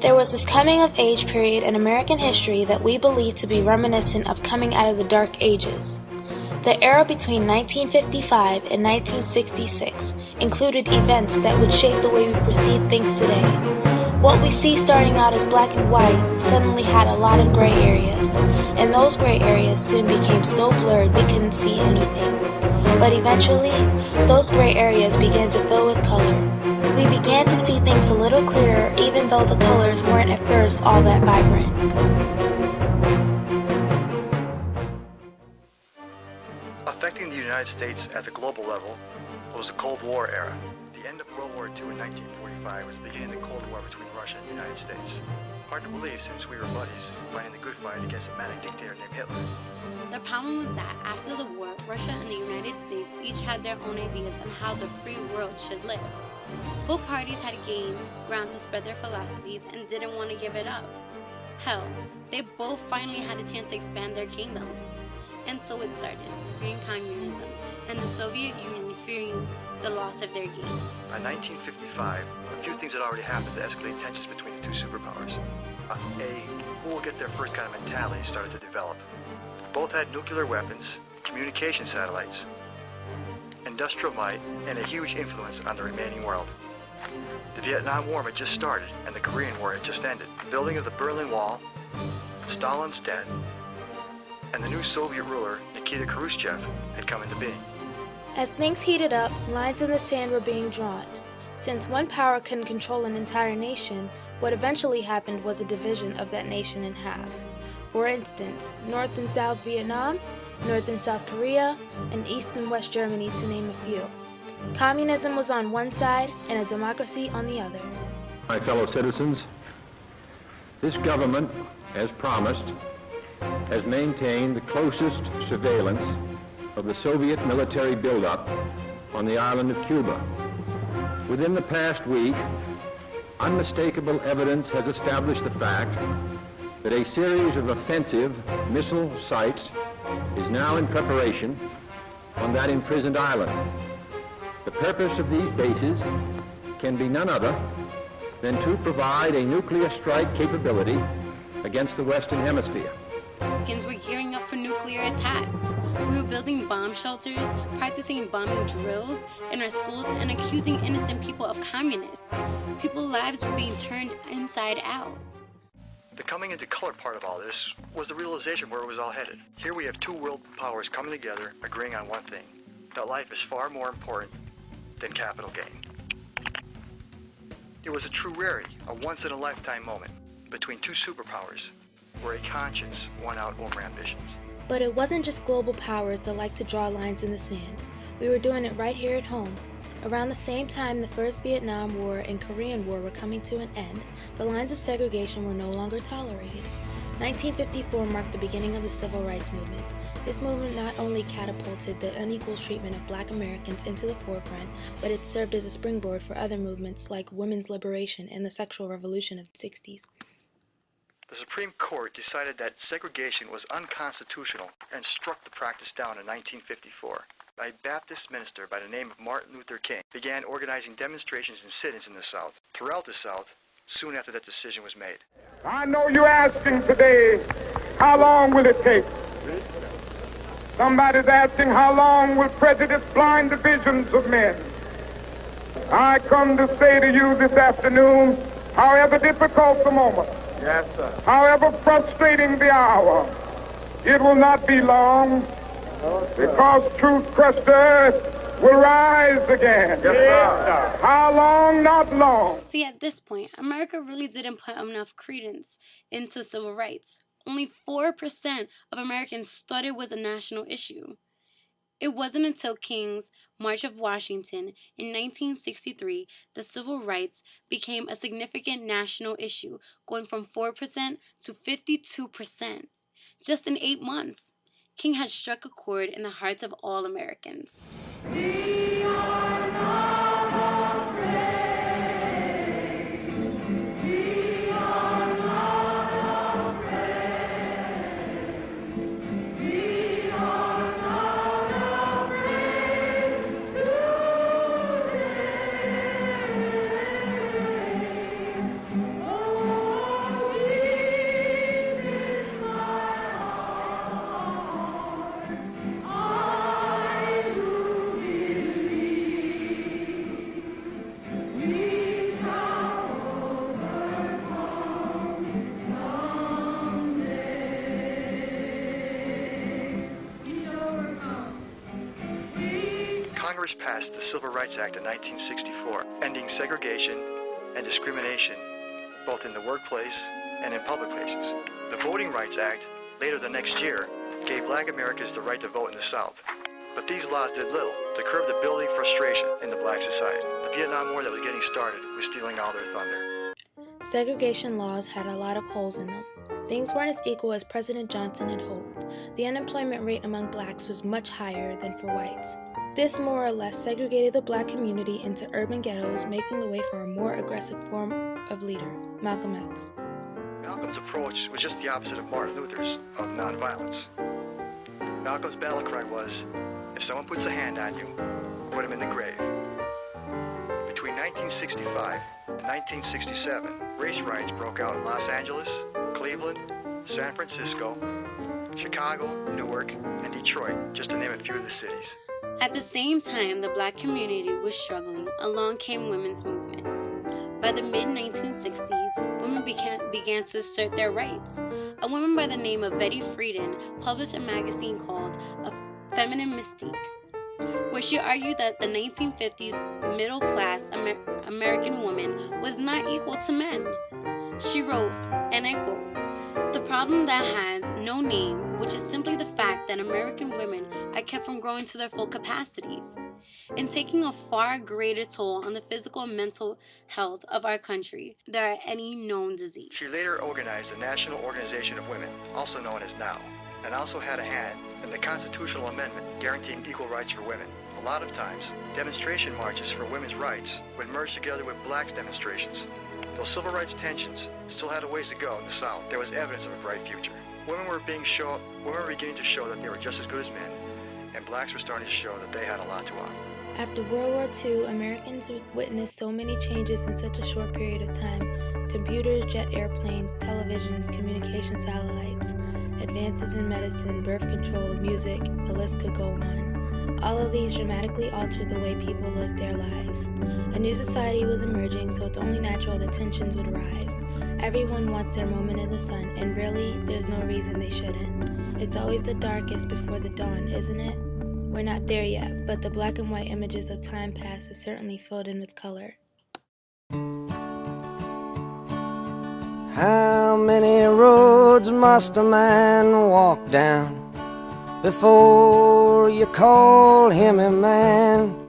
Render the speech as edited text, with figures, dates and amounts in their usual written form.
There was this coming-of-age period in American history that we believe to be reminiscent of coming out of the Dark Ages. The era between 1955 and 1966 included events that would shape the way we perceive things today. What we see starting out as black and white suddenly had a lot of gray areas, and those gray areas soon became so blurred we couldn't see anything. But eventually, those gray areas began to fill with color. We began to see things a little clearer even though the colors weren't at first all that vibrant. Affecting the United States at the global level was the Cold War era. The end of World War II in 1945 was the beginning of the Cold War between Russia and the United States. Hard to believe since we were buddies, fighting the good fight against a manic dictator named Hitler. The problem was that after the war, Russia and the United States each had their own ideas on how the free world should live. Both parties had gained ground to spread their philosophies and didn't want to give it up. Hell, they both finally had a chance to expand their kingdoms. And so it started, fearing communism, and the Soviet Union fearing the loss of their gain. By 1955, a few things had already happened to escalate tensions between the two superpowers. Who will get their first kind of mentality started to develop. Both had nuclear weapons, communication satellites, industrial might, and a huge influence on the remaining world. The Vietnam War had just started, and the Korean War had just ended. The building of the Berlin Wall, Stalin's death, and the new Soviet ruler, Nikita Khrushchev, had come into being. As things heated up, lines in the sand were being drawn. Since one power couldn't control an entire nation, what eventually happened was a division of that nation in half. For instance, North and South Vietnam, North and South Korea, and East and West Germany, to name a few. Communism was on one side and a democracy on the other. My fellow citizens, this government, as promised, has maintained the closest surveillance of the Soviet military buildup on the island of Cuba. Within the past week, unmistakable evidence has established the fact that a series of offensive missile sites is now in preparation on that imprisoned island. The purpose of these bases can be none other than to provide a nuclear strike capability against the Western Hemisphere. Americans were gearing up for nuclear attacks. We were building bomb shelters, practicing bombing drills in our schools, and accusing innocent people of communists. People's lives were being turned inside out. The coming into color part of all this was the realization where it was all headed. Here we have two world powers coming together, agreeing on one thing, that life is far more important than capital gain. It was a true rarity, a once-in-a-lifetime moment between two superpowers, where a conscience won out over ambitions. But it wasn't just global powers that like to draw lines in the sand. We were doing it right here at home. Around the same time the First Vietnam War and Korean War were coming to an end, the lines of segregation were no longer tolerated. 1954 marked the beginning of the Civil Rights Movement. This movement not only catapulted the unequal treatment of Black Americans into the forefront, but it served as a springboard for other movements like women's liberation and the sexual revolution of the 60s. The Supreme Court decided that segregation was unconstitutional and struck the practice down in 1954. A Baptist minister by the name of Martin Luther King began organizing demonstrations and sit-ins in the South, throughout the South, soon after that decision was made. I know you're asking today, how long will it take? Somebody's asking, how long will prejudice blind the visions of men? I come to say to you this afternoon, however difficult the moment, yes, sir, however frustrating the hour, it will not be long, because truth crushed earth will rise again. Yes, how long? Not long. See, at this point, America really didn't put enough credence into civil rights. Only 4% of Americans thought it was a national issue. It wasn't until King's March of Washington in 1963 that civil rights became a significant national issue, going from 4% to 52%. Just in 8 months, King had struck a chord in the hearts of all Americans. We are not afraid. We are not afraid. We are not afraid today. Oh, Congress passed the Civil Rights Act of 1964, ending segregation and discrimination both in the workplace and in public places. The Voting Rights Act, later the next year, gave black Americans the right to vote in the South. But these laws did little to curb the building frustration in the black society. The Vietnam War that was getting started was stealing all their thunder. Segregation laws had a lot of holes in them. Things weren't as equal as President Johnson had hoped. The unemployment rate among blacks was much higher than for whites. This more or less segregated the black community into urban ghettos, making the way for a more aggressive form of leader, Malcolm X. Malcolm's approach was just the opposite of Martin Luther's, of nonviolence. Malcolm's battle cry was, if someone puts a hand on you, put him in the grave. Between 1965 and 1967, race riots broke out in Los Angeles, Cleveland, San Francisco, Chicago, Newark, and Detroit, just to name a few of the cities. At the same time the black community was struggling, along came women's movements. By the mid-1960s, women began to assert their rights. A woman by the name of Betty Friedan published a magazine called A Feminine Mystique, where she argued that the 1950s middle-class American woman was not equal to men. She wrote, and I quote, "The problem that has no name, which is simply the fact that American women are kept from growing to their full capacities, and taking a far greater toll on the physical and mental health of our country than are any known disease." She later organized the National Organization of Women, also known as NOW, and also had a hand in the constitutional amendment guaranteeing equal rights for women. A lot of times, demonstration marches for women's rights would merge together with blacks' demonstrations. Though civil rights tensions still had a ways to go in the South, there was evidence of a bright future. Women were beginning to show that they were just as good as men, and blacks were starting to show that they had a lot to offer. After World War II, Americans witnessed so many changes in such a short period of time. Computers, jet airplanes, televisions, communication satellites, advances in medicine, birth control, music, the list could go on. All of these dramatically altered the way people lived their lives. A new society was emerging, so it's only natural that tensions would arise. Everyone wants their moment in the sun, and really, there's no reason they shouldn't. It's always the darkest before the dawn, isn't it? We're not there yet, but the black and white images of time past is certainly filled in with color. How many roads must a man walk down before you call him a man?